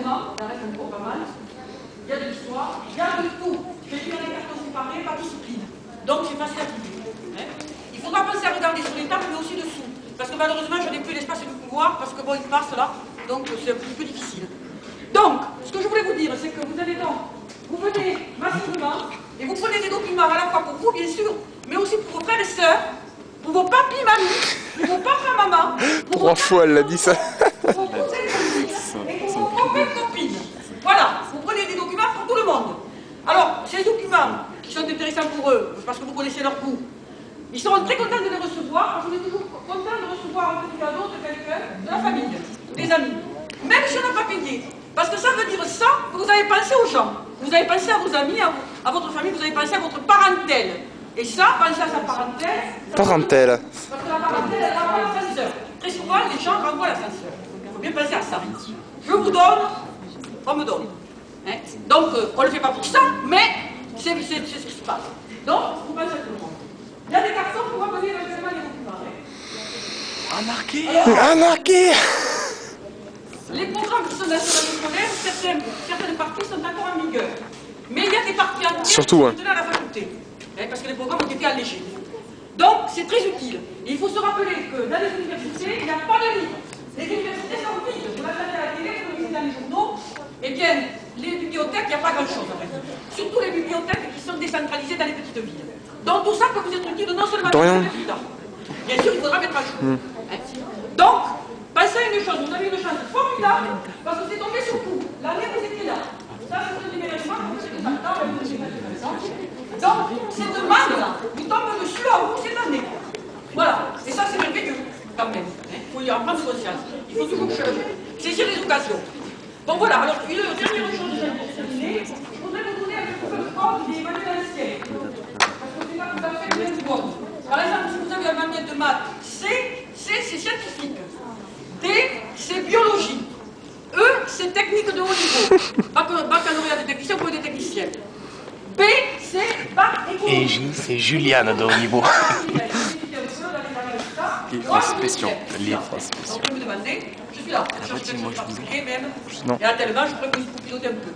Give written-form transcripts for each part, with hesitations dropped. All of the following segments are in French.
maintenant, il en reste encore pas mal. Il y a de l'histoire, il y a de tout. J'ai pris dans les cartons séparés par discipline. Donc c'est facile à trouver. Il faudra penser à regarder sur les tables, mais aussi dessous. Parce que malheureusement, je n'ai plus l'espace du couloir, parce que bon, il passe là, donc c'est un petit peu difficile. Donc, ce que je voulais vous dire, c'est que vous allez donc, vous venez massivement, et vous prenez des documents à la fois pour vous, bien sûr, mais aussi pour vos frères et sœurs, pour vos papis, mamies, pour vos papas, maman, pour 3 fois elle l'a dit ça. pour vos cousins, cousines, et pour vos copains, copines. Voilà, vous prenez des documents pour tout le monde. Alors, ces documents qui sont intéressants pour eux, parce que vous connaissez leur goût, ils seront très contents de les recevoir, parce qu'on est toujours content de recevoir un petit cadeau de quelqu'un, de la famille, des amis. Même si on n'a pas payé. Parce que ça veut dire ça, que vous avez pensé aux gens. Vous avez pensé à vos amis, à votre famille, vous avez pensé à votre parentèle. Et ça, penser à sa parentèle... Parentèle. Parce que la parentèle, elle renvoie l'ascenseur. Très souvent, les gens renvoient l'ascenseur. Il faut bien penser à ça. Je vous donne, on me donne. Hein? Donc, on ne le fait pas pour ça, mais c'est ce qui se passe. Donc, vous pensez à tout le monde. Il y a des cartons pour ramener éventuellement les documents. Anarchie. Anarchie. Les programmes qui sont dans ce scolaire, certaines parties sont encore en vigueur. Mais il y a des parties entières surtout, qui sont à la faculté. Parce que les programmes ont été allégés. Donc, c'est très utile. Et il faut se rappeler que dans les universités, il n'y a pas de livres. Les universités sont vides. Vous l'avez à la télé, vous lisez dans les journaux. Eh bien, les bibliothèques, il n'y a pas grand-chose. Surtout les bibliothèques qui sont décentralisées dans les petites villes. Donc, tout ça peut vous être utile non seulement pour les résultats. Bien sûr, il faudra mettre à jour. Donc, pensez à une chose, vous avez une chance formidable, parce que c'est tombé sur vous. L'année, vous étiez là. Ça, c'est un déménagement, vous êtes d'accord, donc, cette demande-là, vous tombe dessus à vous cette année. Voilà. Et ça, c'est merveilleux, quand même. Il faut y en prendre conscience. Il faut toujours saisir les occasions. Bon, voilà. Alors, une dernière chose que pour terminer, je voudrais vous donner un peu de code des manuels anciens. Parce que c'est pas tout à fait le même code. Par exemple, si vous avez un manuel de maths, C, c'est scientifique. D, c'est biologie. E, c'est technique de haut niveau. Baccalauréat des techniciens pour des techniciens. B, c'est bac économique. Et J, c'est Juliane de haut niveau. Livres spéciaux. Livres spéciaux. Donc, vous me demandez, je suis là. Je cherche quelque chose de particulier même. Et à tellement, je pourrais vous piloter un peu.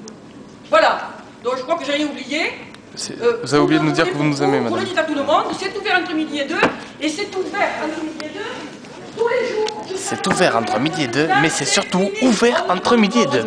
Voilà. Donc, je crois que j'ai rien oublié. Vous avez oublié de nous dire que vous nous aimez, madame. Vous le dites à tout le monde, c'est ouvert entre midi et 2, et c'est ouvert entre midi et 2 tous les jours. C'est ouvert entre midi et 2, mais c'est surtout ouvert entre midi et 2.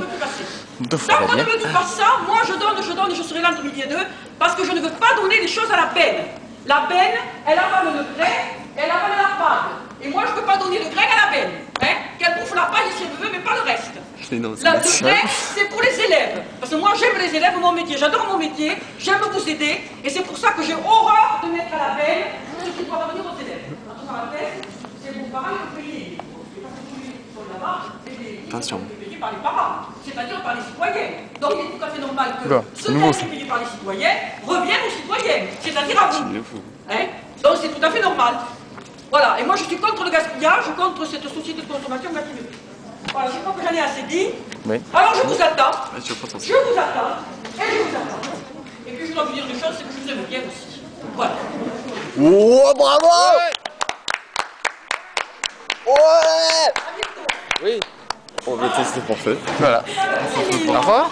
2 fois Tant qu'on ne bien. me dit pas ça, moi je donne, je serai là entre midi et 2, parce que je ne veux pas donner des choses à la benne. La benne, elle avale le grec, elle avale la paille. Et moi je ne peux pas donner le grec à la benne. Hein? Qu'elle bouffe la paille si elle veut, mais pas le reste. Le grec, c'est pour les élèves. Parce que moi j'aime les élèves, mon métier, j'adore mon métier, j'aime vous aider, et c'est pour ça que j'ai horreur de mettre à la benne ce qui doit revenir aux élèves. En parenthèse, c'est vos parents qui payent les livres. Parce que tous les livres qui sont là-bas, c'est des livres qui sont payés par les parents, c'est-à-dire par les citoyens. Donc il est tout à fait normal que ce qui est payé par les citoyens revienne aux citoyens, c'est-à-dire à vous. Hein? Donc c'est tout à fait normal. Voilà, et moi je suis contre le gaspillage, contre cette société de consommation gaspilleuse. Voilà, je crois que j'en ai assez dit. Oui. Alors je vous attends. Je vous attends. Et je vous attends. Et puis je dois vous dire une chose, c'est que je vous aime bien aussi. Voilà. Oh, bravo! Ouais! Oui. On va tester pour fait. Voilà. Au revoir.